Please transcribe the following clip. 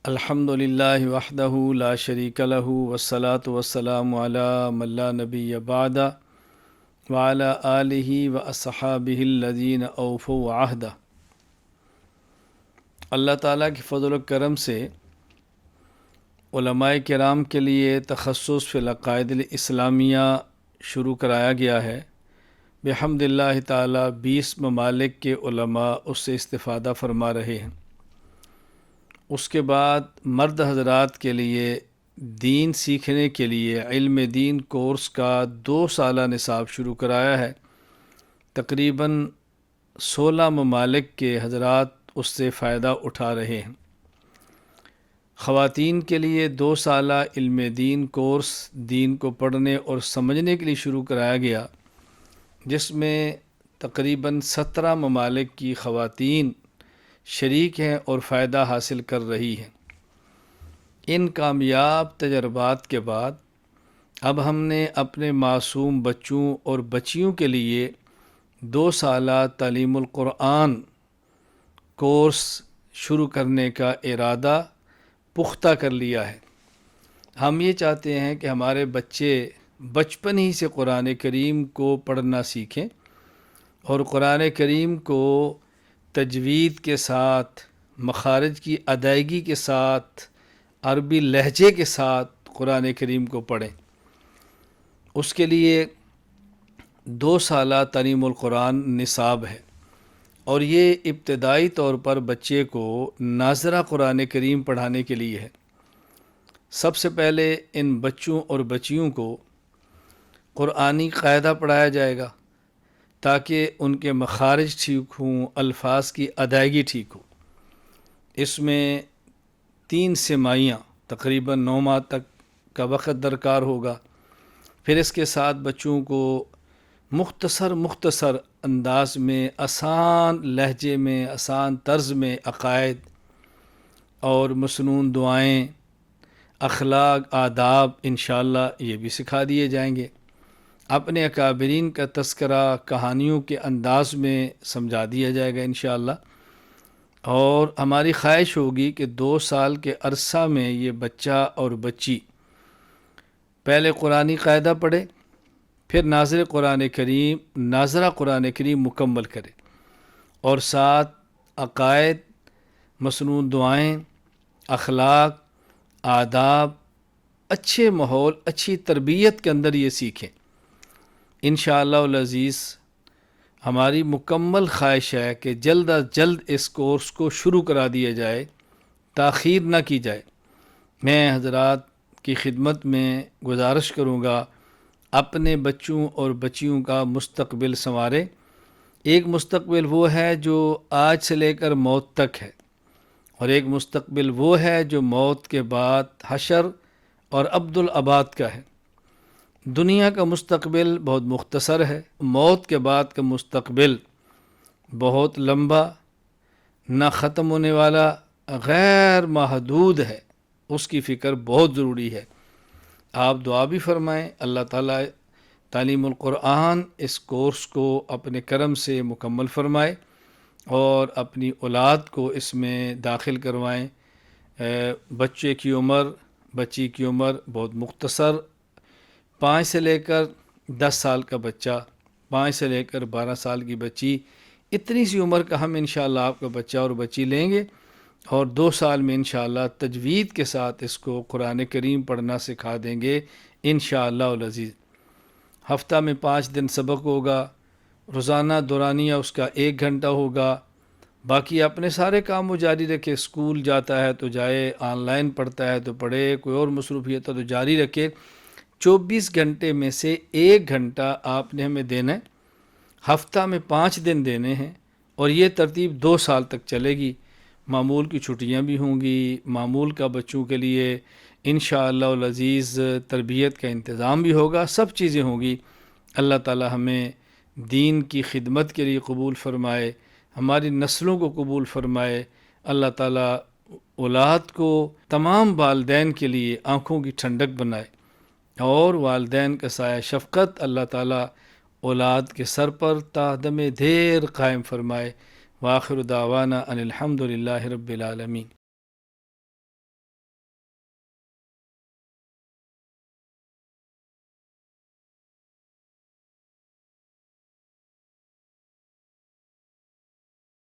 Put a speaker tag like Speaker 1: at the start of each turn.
Speaker 1: الحمد للہ وحدہ لا شریک لہ والصلاة والسلام علی من لا نبی بعدہ وعلی آلہ واصحابہ الذین اوفوا عہدہ۔ اللہ تعالیٰ کی فضل و کرم سے علماء کرام کے لیے تخصص فی العقائد الاسلامیہ شروع کرایا گیا ہے۔ بحمد اللہ تعالیٰ 20 ممالک کے علماء اس سے استفادہ فرما رہے ہیں۔ اس کے بعد مرد حضرات کے لیے دین سیکھنے کے لیے علم دین کورس کا 2 سالہ نصاب شروع کرایا ہے۔ تقریباً 16 ممالک کے حضرات اس سے فائدہ اٹھا رہے ہیں۔ خواتین کے لیے 2 سالہ علم دین کورس دین کو پڑھنے اور سمجھنے کے لیے شروع کرایا گیا، جس میں تقریباً 17 ممالک کی خواتین شریک ہیں اور فائدہ حاصل کر رہی ہیں۔ ان کامیاب تجربات کے بعد اب ہم نے اپنے معصوم بچوں اور بچیوں کے لیے 2 سالہ تعلیم القرآن کورس شروع کرنے کا ارادہ پختہ کر لیا ہے۔ ہم یہ چاہتے ہیں کہ ہمارے بچے بچپن ہی سے قرآن کریم کو پڑھنا سیکھیں اور قرآن کریم کو تجوید کے ساتھ، مخارج کی ادائیگی کے ساتھ، عربی لہجے کے ساتھ قرآن کریم کو پڑھیں۔ اس کے لیے 2 سالہ تعلیم القرآن نصاب ہے، اور یہ ابتدائی طور پر بچے کو ناظرہ قرآن کریم پڑھانے کے لیے ہے۔ سب سے پہلے ان بچوں اور بچیوں کو قرآنی قاعدہ پڑھایا جائے گا تاکہ ان کے مخارج ٹھیک ہوں، الفاظ کی ادائیگی ٹھیک ہو۔ اس میں 3 سماعیاں تقریباً 9 ماہ تک کا وقت درکار ہوگا۔ پھر اس کے ساتھ بچوں کو مختصر انداز میں، آسان لہجے میں، آسان طرز میں عقائد اور مسنون دعائیں، اخلاق، آداب انشاءاللہ یہ بھی سکھا دیے جائیں گے۔ اپنے اکابرین کا تذکرہ کہانیوں کے انداز میں سمجھا دیا جائے گا انشاءاللہ، اور ہماری خواہش ہوگی کہ 2 سال کے عرصہ میں یہ بچہ اور بچی پہلے قرآنی قاعدہ پڑھے، پھر ناظرہ قرآن کریم مکمل کرے، اور ساتھ عقائد، مسنون دعائیں، اخلاق، آداب، اچھے ماحول، اچھی تربیت کے اندر یہ سیکھیں۔ انشاءاللہ العزیز ہماری مکمل خواہش ہے کہ جلد از جلد اس کورس کو شروع کرا دیا جائے، تاخیر نہ کی جائے۔ میں حضرات کی خدمت میں گزارش کروں گا، اپنے بچوں اور بچیوں کا مستقبل سنوارے۔ ایک مستقبل وہ ہے جو آج سے لے کر موت تک ہے، اور ایک مستقبل وہ ہے جو موت کے بعد حشر اور عبدالآباد کا ہے۔ دنیا کا مستقبل بہت مختصر ہے، موت کے بعد کا مستقبل بہت لمبا، نہ ختم ہونے والا، غیر محدود ہے۔ اس کی فکر بہت ضروری ہے۔ آپ دعا بھی فرمائیں، اللہ تعالیٰ تعلیم القرآن اس کورس کو اپنے کرم سے مکمل فرمائے اور اپنی اولاد کو اس میں داخل کروائیں۔ بچی کی عمر بہت مختصر، 5 سے لے کر 10 سال کا بچہ، 5 سے لے کر 12 سال کی بچی، اتنی سی عمر کا ہم انشاءاللہ آپ کا بچہ اور بچی لیں گے، اور 2 سال میں انشاءاللہ تجوید کے ساتھ اس کو قرآن کریم پڑھنا سکھا دیں گے انشاءاللہ العزیز۔ ہفتہ میں 5 دن سبق ہوگا، روزانہ دورانیہ اس کا 1 گھنٹہ ہوگا۔ باقی اپنے سارے کام وہ جاری رکھے، اسکول جاتا ہے تو جائے، آن لائن پڑھتا ہے تو پڑھے، کوئی اور مصروفیت ہے تو جاری رکھے۔ 24 گھنٹے میں سے 1 گھنٹہ آپ نے ہمیں دینا ہے، ہفتہ میں 5 دن دینے ہیں، اور یہ ترتیب 2 سال تک چلے گی۔ معمول کی چھٹیاں بھی ہوں گی، معمول کا بچوں کے لیے انشاءاللہ العزیز تربیت کا انتظام بھی ہوگا، سب چیزیں ہوں گی۔ اللہ تعالی ہمیں دین کی خدمت کے لیے قبول فرمائے، ہماری نسلوں کو قبول فرمائے۔ اللہ تعالی اولاد کو تمام والدین کے لیے آنکھوں کی ٹھنڈک بنائے، اور والدین کا سایہ شفقت اللہ تعالی اولاد کے سر پر تا دم دیر قائم فرمائے۔ وآخر دعوانا ان الحمد للہ رب العالمین۔